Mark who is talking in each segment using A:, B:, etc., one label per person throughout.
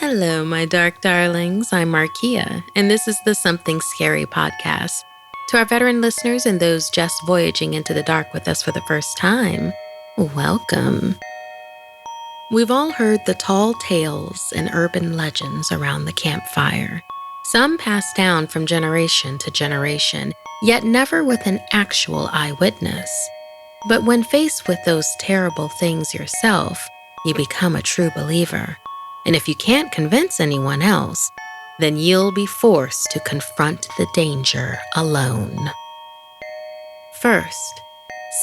A: Hello, my dark darlings. I'm Markia, and this is the Something Scary podcast. To our veteran listeners and those just voyaging into the dark with us for the first time, welcome. We've all heard the tall tales and urban legends around the campfire. Some passed down from generation to generation, yet never with an actual eyewitness. But when faced with those terrible things yourself, you become a true believer. And if you can't convince anyone else, then you'll be forced to confront the danger alone. First,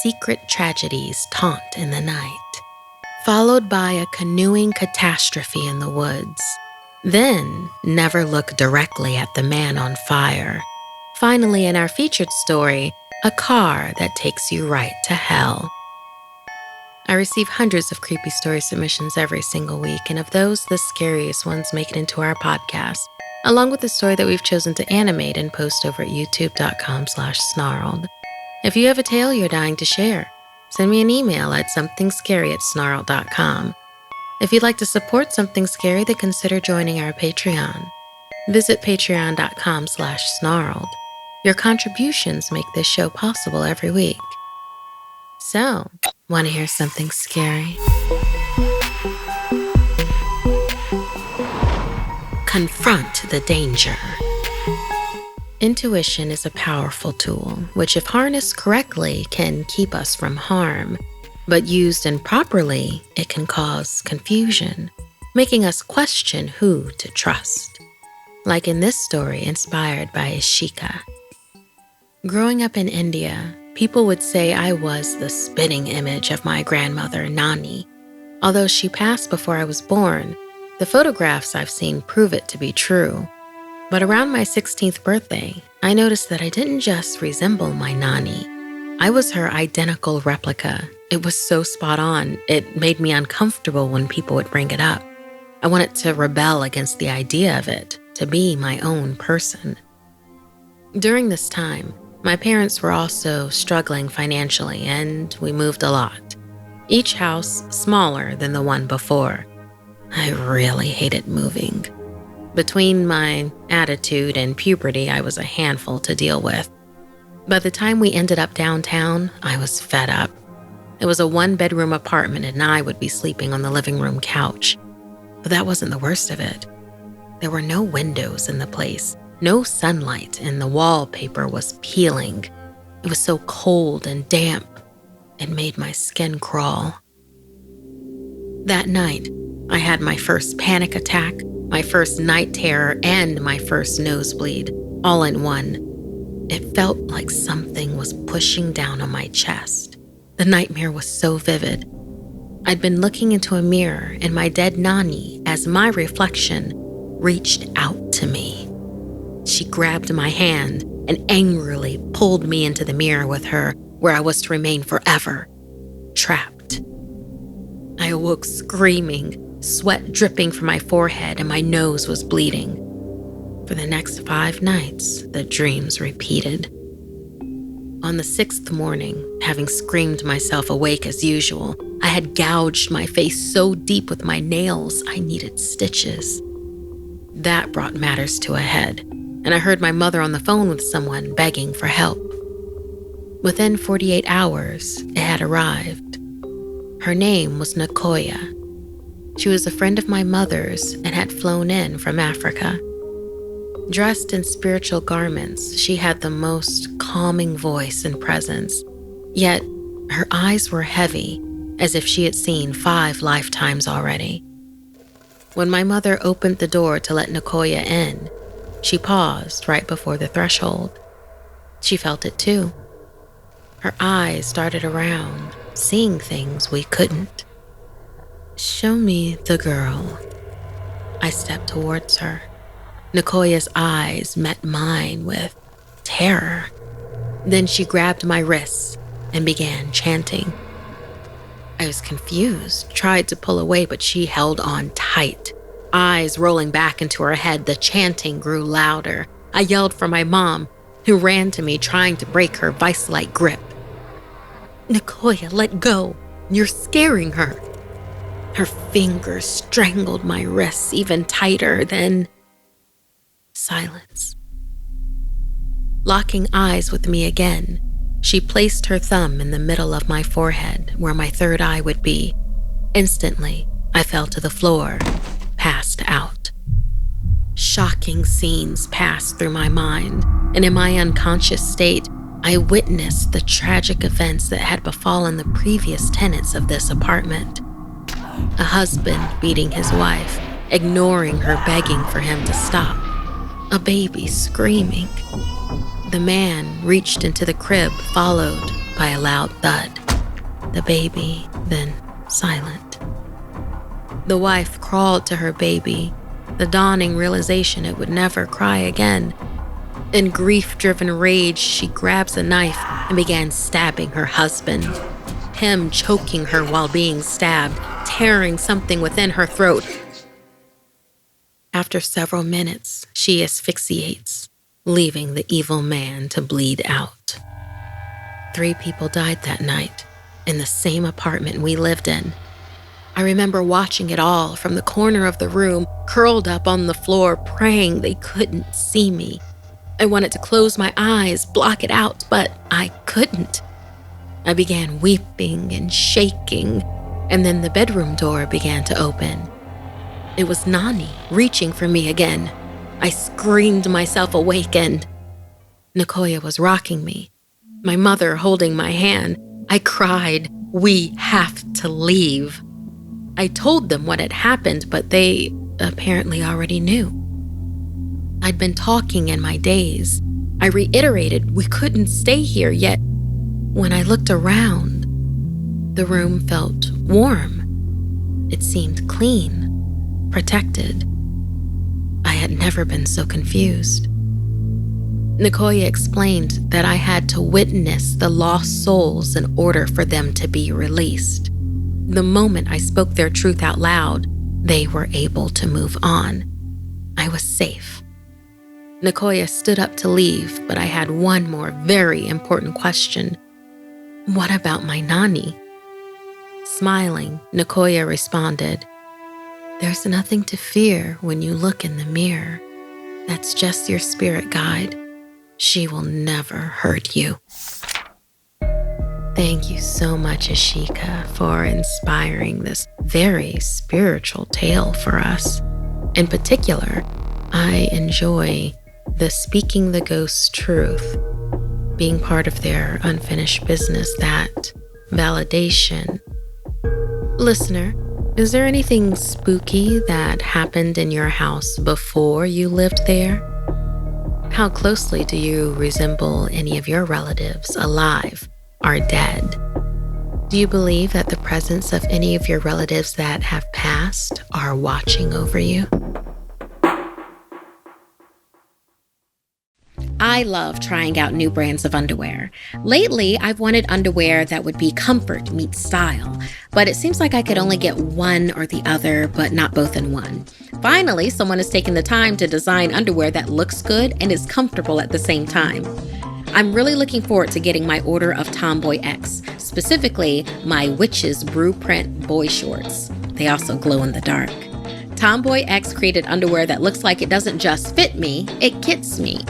A: secret tragedies taunt in the night, followed by a canoeing catastrophe in the woods. Then, never look directly at the man on fire. Finally, in our featured story, a car that takes you right to hell. I receive hundreds of creepy story submissions every single week, and of those, the scariest ones make it into our podcast, along with the story that we've chosen to animate and post over at youtube.com/snarled. If you have a tale you're dying to share, send me an email at somethingscary@snarled.com. If you'd like to support Something Scary, then consider joining our Patreon. Visit patreon.com/snarled. Your contributions make this show possible every week. So, want to hear something scary? Confront the danger. Intuition is a powerful tool, which if harnessed correctly can keep us from harm, but used improperly, it can cause confusion, making us question who to trust. Like in this story inspired by Ishika. Growing up in India, people would say I was the spitting image of my grandmother, Nani. Although she passed before I was born, the photographs I've seen prove it to be true. But around my 16th birthday, I noticed that I didn't just resemble my Nani. I was her identical replica. It was so spot on, it made me uncomfortable when people would bring it up. I wanted to rebel against the idea of it, to be my own person. During this time, my parents were also struggling financially, and we moved a lot. Each house smaller than the one before. I really hated moving. Between my attitude and puberty, I was a handful to deal with. By the time we ended up downtown, I was fed up. It was a one-bedroom apartment, and I would be sleeping on the living room couch. But that wasn't the worst of it. There were no windows in the place. No sunlight, and the wallpaper was peeling. It was so cold and damp, it made my skin crawl. That night, I had my first panic attack, my first night terror, and my first nosebleed, all in one. It felt like something was pushing down on my chest. The nightmare was so vivid. I'd been looking into a mirror, and my dead Nani, as my reflection, reached out to me. She grabbed my hand and angrily pulled me into the mirror with her, where I was to remain forever, trapped. I awoke screaming, sweat dripping from my forehead, and my nose was bleeding. For the next 5 nights, the dreams repeated. On the 6th morning, having screamed myself awake as usual, I had gouged my face so deep with my nails I needed stitches. That brought matters to a head, and I heard my mother on the phone with someone begging for help. Within 48 hours, it had arrived. Her name was Nakoya. She was a friend of my mother's and had flown in from Africa. Dressed in spiritual garments, she had the most calming voice and presence, yet her eyes were heavy, as if she had seen 5 lifetimes already. When my mother opened the door to let Nakoya in, she paused right before the threshold. She felt it too. Her eyes darted around, seeing things we couldn't. "Show me the girl." I stepped towards her. Nakoya's eyes met mine with terror. Then she grabbed my wrists and began chanting. I was confused, tried to pull away, but she held on tight. Eyes rolling back into her head, the chanting grew louder. I yelled for my mom, who ran to me trying to break her vice-like grip. "Nakoya, let go. You're scaring her." Her fingers strangled my wrists even tighter, then silence. Locking eyes with me again, she placed her thumb in the middle of my forehead where my third eye would be. Instantly, I fell to the floor, passed out. Shocking scenes passed through my mind, and in my unconscious state, I witnessed the tragic events that had befallen the previous tenants of this apartment. A husband beating his wife, ignoring her begging for him to stop. A baby screaming. The man reached into the crib, followed by a loud thud. The baby then silent. The wife crawled to her baby, the dawning realization it would never cry again. In grief-driven rage, she grabs a knife and began stabbing her husband. Him choking her while being stabbed, tearing something within her throat. After several minutes, she asphyxiates, leaving the evil man to bleed out. 3 people died that night in the same apartment we lived in. I remember watching it all from the corner of the room, curled up on the floor, praying they couldn't see me. I wanted to close my eyes, block it out, but I couldn't. I began weeping and shaking, and then the bedroom door began to open. It was Nani reaching for me again. I screamed myself awake and Nicoya was rocking me, my mother holding my hand. I cried, "We have to leave." I told them what had happened, but they apparently already knew. I'd been talking in my daze. I reiterated we couldn't stay here, yet when I looked around, the room felt warm. It seemed clean, protected. I had never been so confused. Nicoya explained that I had to witness the lost souls in order for them to be released. The moment I spoke their truth out loud, they were able to move on. I was safe. Nicoya stood up to leave, but I had one more very important question. What about my Nani? Smiling, Nicoya responded, "There's nothing to fear when you look in the mirror. That's just your spirit guide. She will never hurt you." Thank you so much, Ishika, for inspiring this very spiritual tale for us. In particular, I enjoy the speaking the ghost's truth, being part of their unfinished business, that validation. Listener, is there anything spooky that happened in your house before you lived there? How closely do you resemble any of your relatives, alive or dead? Do you believe that the presence of any of your relatives that have passed are watching over you? I love trying out new brands of underwear. Lately, I've wanted underwear that would be comfort meets style, but it seems like I could only get one or the other, but not both in one. Finally, someone has taken the time to design underwear that looks good and is comfortable at the same time. I'm really looking forward to getting my order of Tomboy X, specifically my Witch's Brew Print boy shorts. They also glow in the dark. Tomboy X created underwear that looks like it doesn't just fit me, it kits me.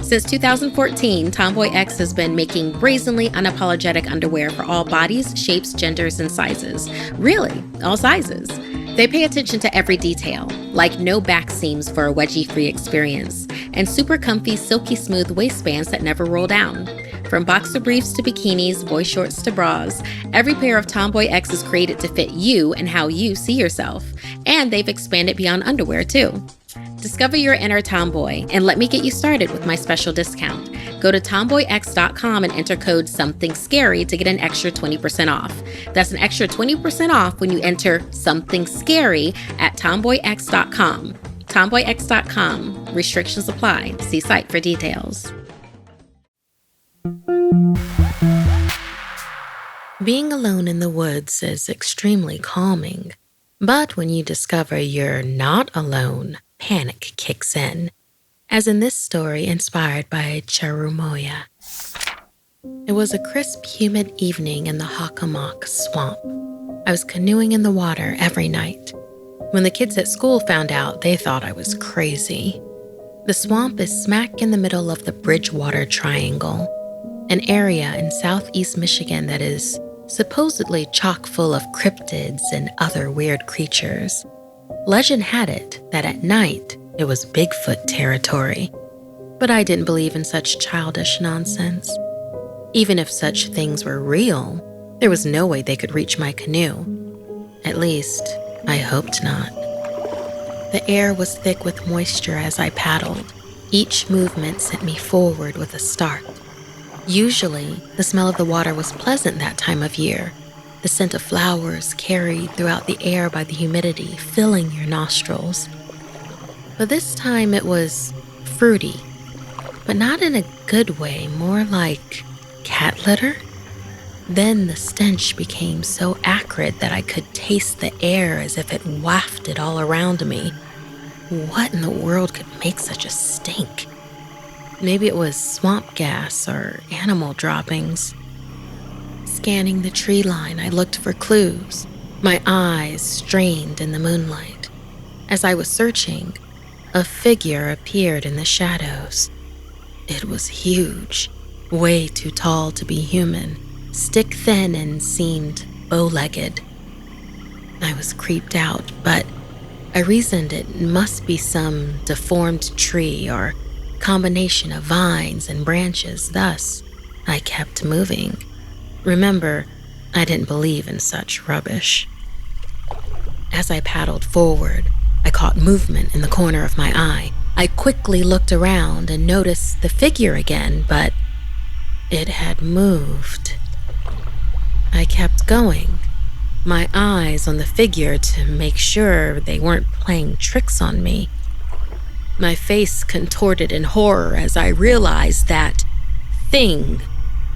A: Since 2014, Tomboy X has been making brazenly unapologetic underwear for all bodies, shapes, genders, and sizes. Really, all sizes. They pay attention to every detail, like no back seams for a wedgie-free experience, and super comfy, silky smooth waistbands that never roll down. From boxer briefs to bikinis, boy shorts to bras, every pair of Tomboy X is created to fit you and how you see yourself. And they've expanded beyond underwear, too. Discover your inner tomboy and let me get you started with my special discount. Go to tomboyx.com and enter code SomethingScary to get an extra 20% off. That's an extra 20% off when you enter SomethingScary at tomboyx.com. Tomboyx.com. Restrictions apply. See site for details. Being alone in the woods is extremely calming. But when you discover you're not alone, panic kicks in, as in this story inspired by Cherimoya. It was a crisp, humid evening in the Hockomock swamp. I was canoeing in the water every night. When the kids at school found out, they thought I was crazy. The swamp is smack in the middle of the Bridgewater Triangle, an area in southeast Michigan that is supposedly chock full of cryptids and other weird creatures. Legend had it that at night it was Bigfoot territory, but I didn't believe in such childish nonsense. Even if such things were real, there was no way they could reach my canoe. At least, I hoped not. The air was thick with moisture as I paddled. Each movement sent me forward with a start. Usually, the smell of the water was pleasant that time of year, the scent of flowers carried throughout the air by the humidity filling your nostrils. But this time it was fruity, but not in a good way, more like cat litter. Then the stench became so acrid that I could taste the air as if it wafted all around me. What in the world could make such a stink? Maybe it was swamp gas or animal droppings. Scanning the tree line, I looked for clues, my eyes strained in the moonlight. As I was searching, a figure appeared in the shadows. It was huge, way too tall to be human, stick-thin and seemed bow-legged. I was creeped out, but I reasoned it must be some deformed tree or combination of vines and branches. Thus, I kept moving. Remember, I didn't believe in such rubbish. As I paddled forward, I caught movement in the corner of my eye. I quickly looked around and noticed the figure again, but it had moved. I kept going, my eyes on the figure to make sure they weren't playing tricks on me. My face contorted in horror as I realized that thing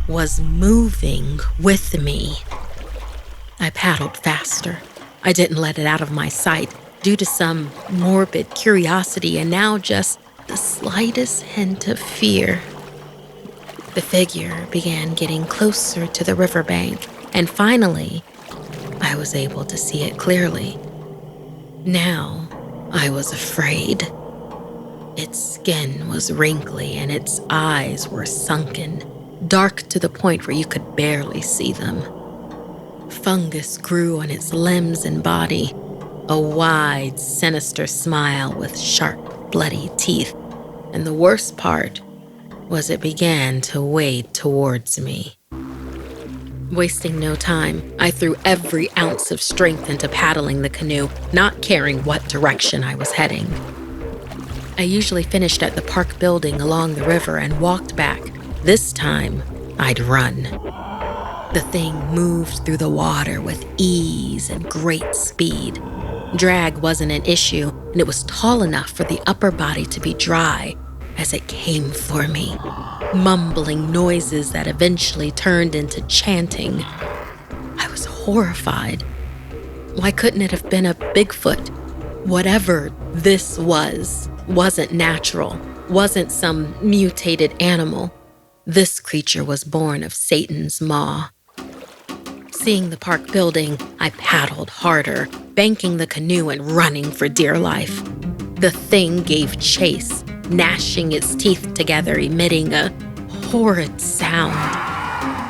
A: was moving with me. I paddled faster. I didn't let it out of my sight due to some morbid curiosity and now just the slightest hint of fear. The figure began getting closer to the riverbank, and finally, I was able to see it clearly. Now, I was afraid. Its skin was wrinkly and its eyes were sunken, dark to the point where you could barely see them. Fungus grew on its limbs and body, a wide, sinister smile with sharp, bloody teeth, and the worst part was it began to wade towards me. Wasting no time, I threw every ounce of strength into paddling the canoe, not caring what direction I was heading. I usually finished at the park building along the river and walked back. This time, I'd run. The thing moved through the water with ease and great speed. Drag wasn't an issue, and it was tall enough for the upper body to be dry as it came for me, mumbling noises that eventually turned into chanting. I was horrified. Why couldn't it have been a Bigfoot? Whatever this wasn't natural, wasn't some mutated animal. This creature was born of Satan's maw. Seeing the park building, I paddled harder, banking the canoe and running for dear life. The thing gave chase, gnashing its teeth together, emitting a horrid sound.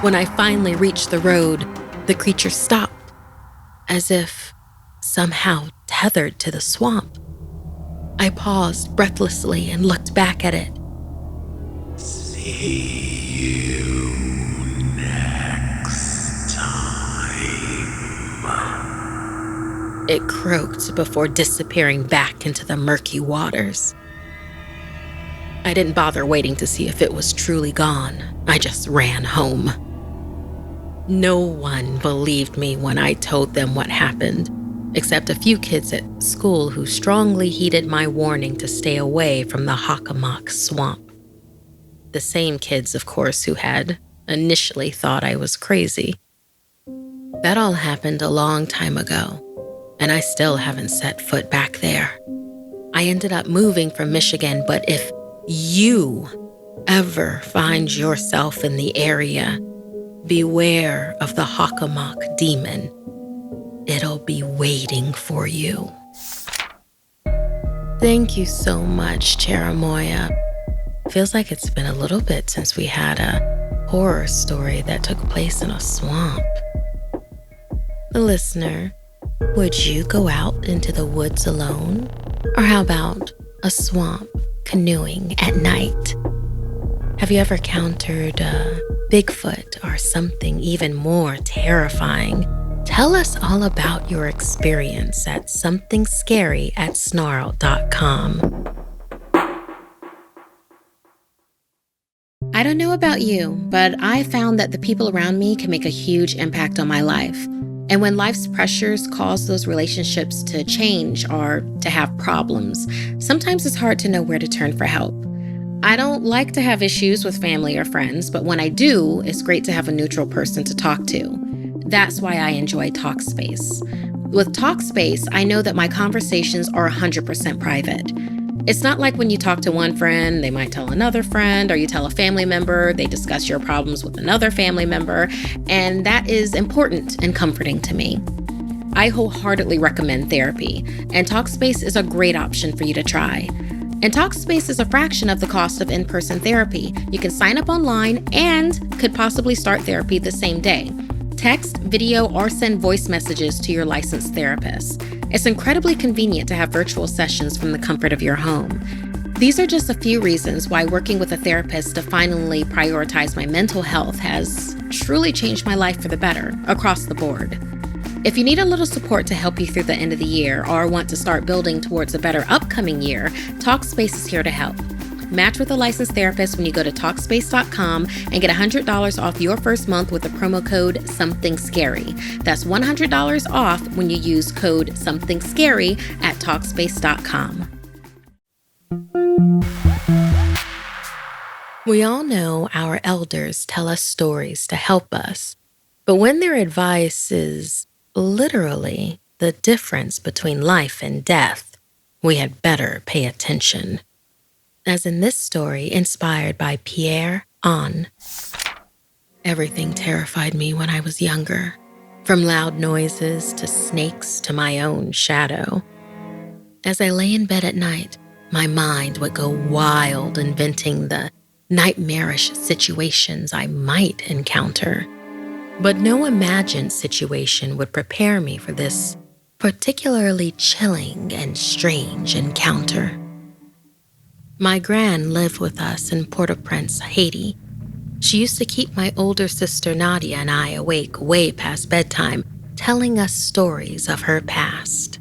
A: When I finally reached the road, the creature stopped, as if somehow tethered to the swamp. I paused breathlessly and looked back at it.
B: See you next time.
A: It croaked before disappearing back into the murky waters. I didn't bother waiting to see if it was truly gone. I just ran home. No one believed me when I told them what happened, except a few kids at school who strongly heeded my warning to stay away from the Hockomock swamp. The same kids, of course, who had initially thought I was crazy. That all happened a long time ago, and I still haven't set foot back there. I ended up moving from Michigan, but if you ever find yourself in the area, beware of the Hockomock demon. it'll be waiting for you. Thank you so much, Cherimoya. Feels like it's been a little bit since we had a horror story that took place in a swamp. Listener, would you go out into the woods alone? Or how about a swamp canoeing at night? Have you ever encountered a Bigfoot or something even more terrifying? Tell us all about your experience at SomethingScary@Snarled.com. I don't know about you, but I found that the people around me can make a huge impact on my life. And when life's pressures cause those relationships to change or to have problems, sometimes it's hard to know where to turn for help. I don't like to have issues with family or friends, but when I do, it's great to have a neutral person to talk to. That's why I enjoy Talkspace. With Talkspace, I know that my conversations are 100% private. It's not like when you talk to one friend, they might tell another friend, or you tell a family member, they discuss your problems with another family member, and that is important and comforting to me. I wholeheartedly recommend therapy, and Talkspace is a great option for you to try. And Talkspace is a fraction of the cost of in-person therapy. You can sign up online and could possibly start therapy the same day. Text, video, or send voice messages to your licensed therapist. It's incredibly convenient to have virtual sessions from the comfort of your home. These are just a few reasons why working with a therapist to finally prioritize my mental health has truly changed my life for the better across the board. If you need a little support to help you through the end of the year or want to start building towards a better upcoming year, Talkspace is here to help. Match with a licensed therapist when you go to Talkspace.com and get $100 off your first month with the promo code SomethingScary. That's $100 off when you use code SomethingScary at Talkspace.com. We all know our elders tell us stories to help us, but when their advice is literally the difference between life and death, we had better pay attention. As in this story, inspired by Pierre on. Everything terrified me when I was younger, from loud noises to snakes to my own shadow. As I lay in bed at night, my mind would go wild, inventing the nightmarish situations I might encounter. But no imagined situation would prepare me for this particularly chilling and strange encounter. My gran lived with us in Port-au-Prince, Haiti. She used to keep my older sister Nadia and I awake way past bedtime, telling us stories of her past.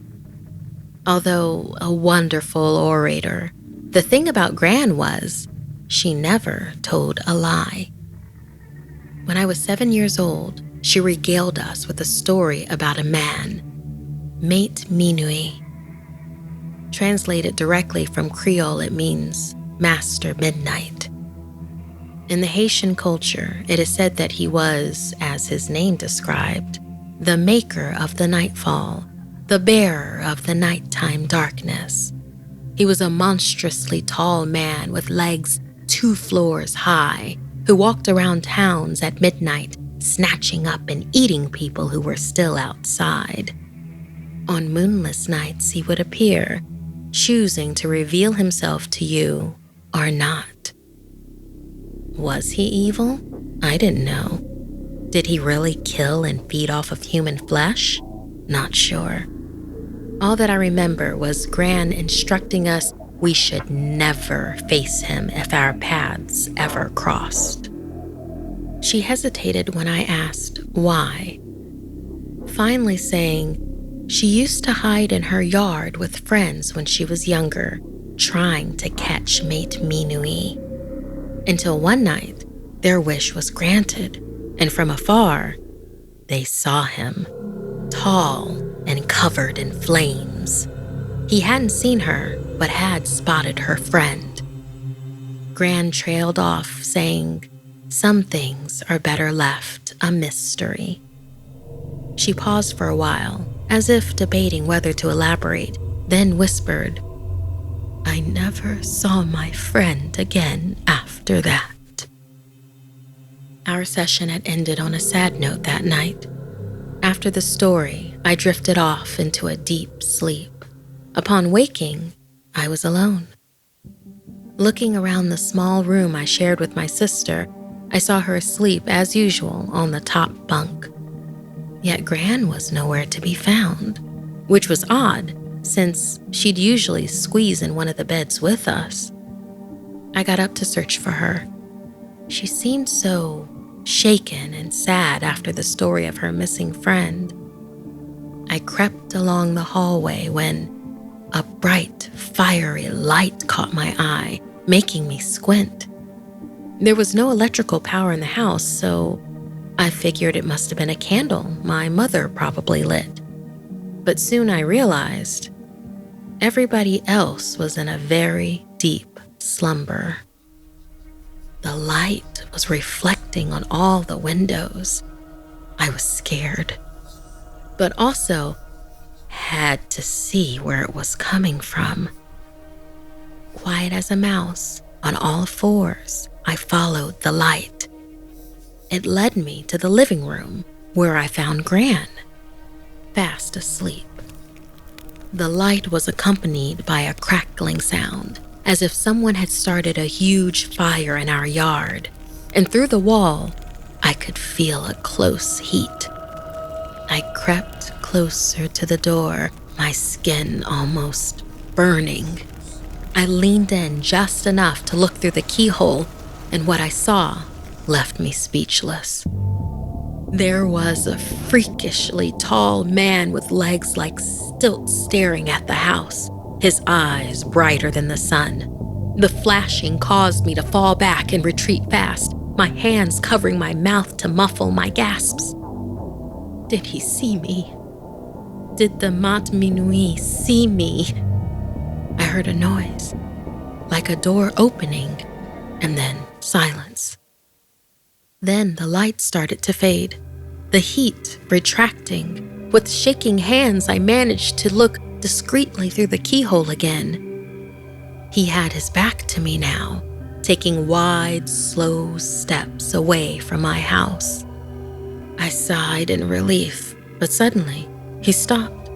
A: Although a wonderful orator, the thing about Gran was she never told a lie. When I was 7 years old, she regaled us with a story about a man, Mate Minwi. Translated directly from Creole, it means Master Midnight. In the Haitian culture, it is said that he was, as his name described, the maker of the nightfall, the bearer of the nighttime darkness. He was a monstrously tall man with legs 2 floors high, who walked around towns at midnight, snatching up and eating people who were still outside. On moonless nights, he would appear, choosing to reveal himself to you or not. Was he evil? I didn't know. Did he really kill and feed off of human flesh? Not sure. All that I remember was Gran instructing us we should never face him if our paths ever crossed. She hesitated when I asked why, finally saying she used to hide in her yard with friends when she was younger, trying to catch Mate Minwi. Until one night, their wish was granted, and from afar, they saw him, tall and covered in flames. He hadn't seen her, but had spotted her friend. Gran trailed off, saying, "Some things are better left a mystery." She paused for a while, as if debating whether to elaborate, then whispered, "I never saw my friend again after that." Our session had ended on a sad note that night. After the story, I drifted off into a deep sleep. Upon waking, I was alone. Looking around the small room I shared with my sister, I saw her asleep as usual on the top bunk. Yet Gran was nowhere to be found, which was odd since she'd usually squeeze in one of the beds with us. I got up to search for her. She seemed so shaken and sad after the story of her missing friend. I crept along the hallway when a bright, fiery light caught my eye, making me squint. There was no electrical power in the house, so I figured it must have been a candle my mother probably lit. But soon I realized everybody else was in a very deep slumber. The light was reflecting on all the windows. I was scared, but also had to see where it was coming from. Quiet as a mouse, on all fours, I followed the light. It led me to the living room, where I found Gran, fast asleep. The light was accompanied by a crackling sound, as if someone had started a huge fire in our yard, and through the wall, I could feel a close heat. I crept closer to the door, my skin almost burning. I leaned in just enough to look through the keyhole, and what I saw left me speechless. There was a freakishly tall man with legs like stilts staring at the house, his eyes brighter than the sun. The flashing caused me to fall back and retreat fast, my hands covering my mouth to muffle my gasps. Did he see me? Did the Mat Minwi see me? I heard a noise, like a door opening, and then silence. Then the light started to fade, the heat retracting. With shaking hands, I managed to look discreetly through the keyhole again. He had his back to me now, taking wide, slow steps away from my house. I sighed in relief, but suddenly he stopped,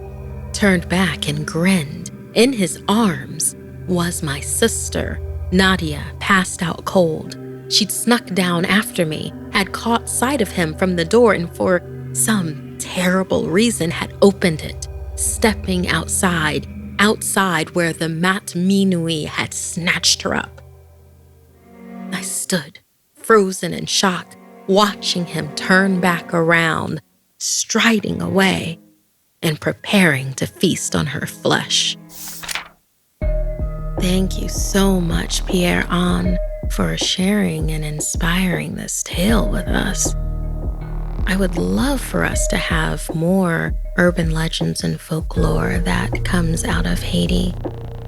A: turned back and grinned. In his arms was my sister, Nadia, passed out cold. She'd snuck down after me, had caught sight of him from the door, and for some terrible reason had opened it, stepping outside where the Mat Minwi had snatched her up. I stood, frozen in shock, watching him turn back around, striding away, and preparing to feast on her flesh. Thank you so much, Pierre, for sharing and inspiring this tale with us. I would love for us to have more urban legends and folklore that comes out of Haiti.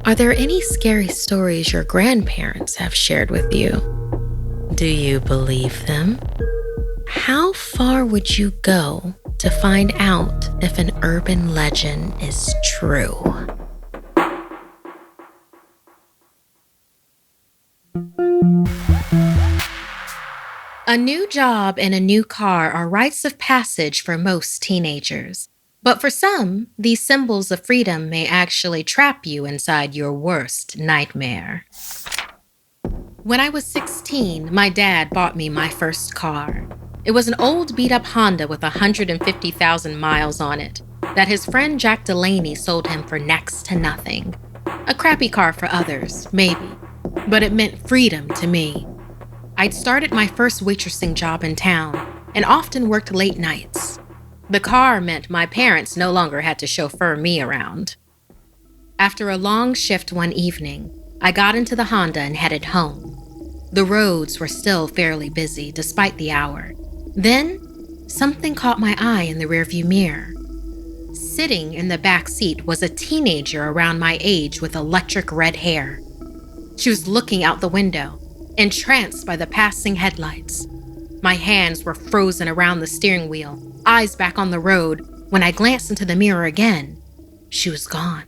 A: Are there any scary stories your grandparents have shared with you? Do you believe them? How far would you go to find out if an urban legend is true? A new job and a new car are rites of passage for most teenagers. But for some, these symbols of freedom may actually trap you inside your worst nightmare. When I was 16, my dad bought me my first car. It was an old beat-up Honda with 150,000 miles on it that his friend Jack Delaney sold him for next to nothing. A crappy car for others, maybe, but it meant freedom to me. I'd started my first waitressing job in town and often worked late nights. The car meant my parents no longer had to chauffeur me around. After a long shift one evening, I got into the Honda and headed home. The roads were still fairly busy despite the hour. Then, something caught my eye in the rearview mirror. Sitting in the back seat was a teenager around my age with electric red hair. She was looking out the window, entranced by the passing headlights. My hands were frozen around the steering wheel, eyes back on the road. When I glanced into the mirror again, she was gone.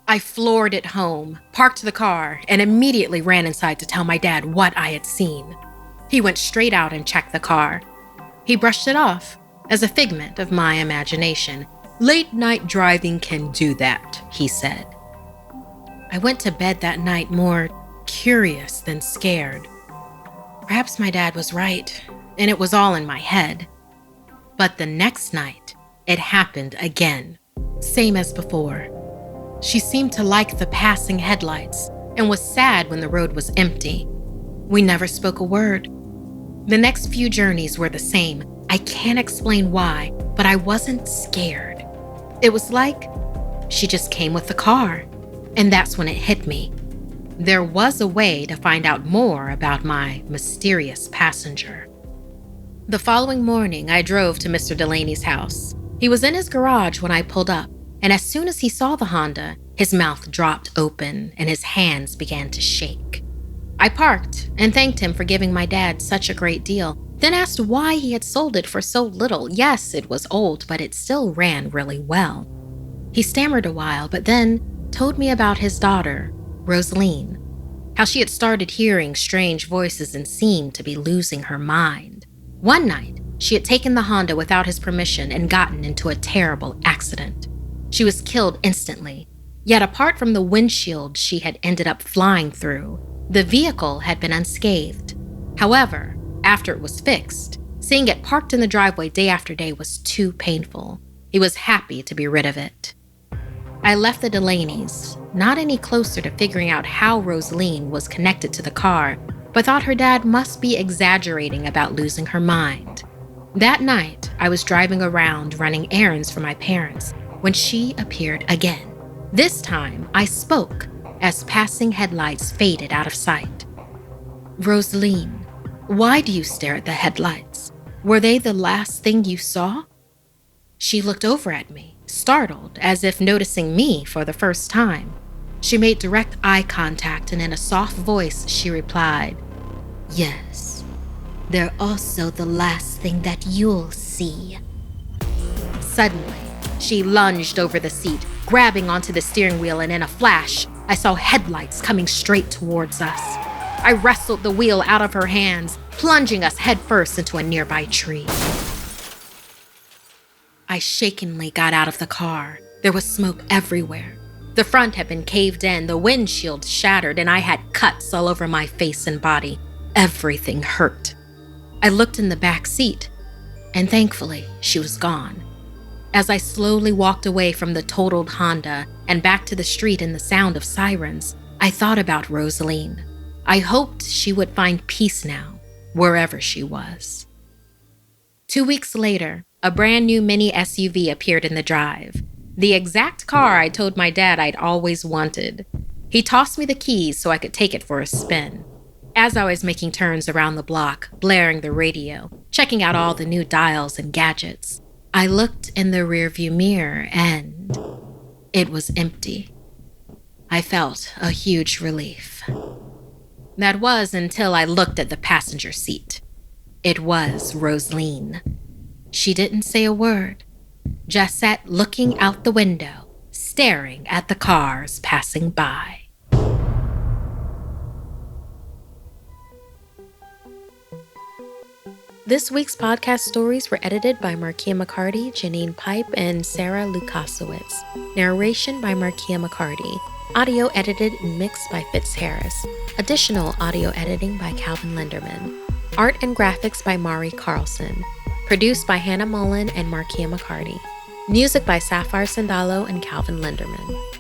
A: I floored it home, parked the car, and immediately ran inside to tell my dad what I had seen. He went straight out and checked the car. He brushed it off as a figment of my imagination, Late night driving can do that, he said. I went to bed that night more curious than scared. Perhaps my dad was right, and it was all in my head. But the next night, it happened again, same as before. She seemed to like the passing headlights and was sad when the road was empty. We never spoke a word. The next few journeys were the same. I can't explain why, but I wasn't scared. It was like she just came with the car, and that's when it hit me. There was a way to find out more about my mysterious passenger. The following morning, I drove to Mr. Delaney's house. He was in his garage when I pulled up, and as soon as he saw the Honda, his mouth dropped open and his hands began to shake. I parked and thanked him for giving my dad such a great deal, then asked why he had sold it for so little. Yes, it was old, but it still ran really well. He stammered a while, but then told me about his daughter, Rosaline, how she had started hearing strange voices and seemed to be losing her mind. One night, she had taken the Honda without his permission and gotten into a terrible accident. She was killed instantly, yet apart from the windshield she had ended up flying through, the vehicle had been unscathed. However, after it was fixed, seeing it parked in the driveway day after day was too painful. He was happy to be rid of it. I left the Delaneys, not any closer to figuring out how Rosaline was connected to the car, but thought her dad must be exaggerating about losing her mind. That night, I was driving around running errands for my parents when she appeared again. This time, I spoke as passing headlights faded out of sight. Rosaline, why do you stare at the headlights? Were they the last thing you saw? She looked over at me, startled, as if noticing me for the first time. She made direct eye contact, and in a soft voice, she replied, "Yes, they're also the last thing that you'll see." Suddenly, she lunged over the seat, grabbing onto the steering wheel, and in a flash, I saw headlights coming straight towards us. I wrestled the wheel out of her hands, plunging us headfirst into a nearby tree. I shakenly got out of the car. There was smoke everywhere. The front had been caved in, the windshield shattered, and I had cuts all over my face and body. Everything hurt. I looked in the back seat, and thankfully, she was gone. As I slowly walked away from the totaled Honda and back to the street in the sound of sirens, I thought about Rosaline. I hoped she would find peace now, wherever she was. 2 weeks later, a brand new mini SUV appeared in the drive. The exact car I told my dad I'd always wanted. He tossed me the keys so I could take it for a spin. As I was making turns around the block, blaring the radio, checking out all the new dials and gadgets, I looked in the rearview mirror and it was empty. I felt a huge relief. That was until I looked at the passenger seat. It was Rosaline. She didn't say a word, just sat looking out the window, staring at the cars passing by. This week's podcast stories were edited by Markia McCarty, Janine Pipe, and Sarah Lukasiewicz. Narration by Markia McCarty. Audio edited and mixed by Fitz Harris. Additional audio editing by Calvin Linderman. Art and graphics by Mari Carlson. Produced by Hannah Mullen and Markia McCarty. Music by Sapphire Sandalo and Calvin Linderman.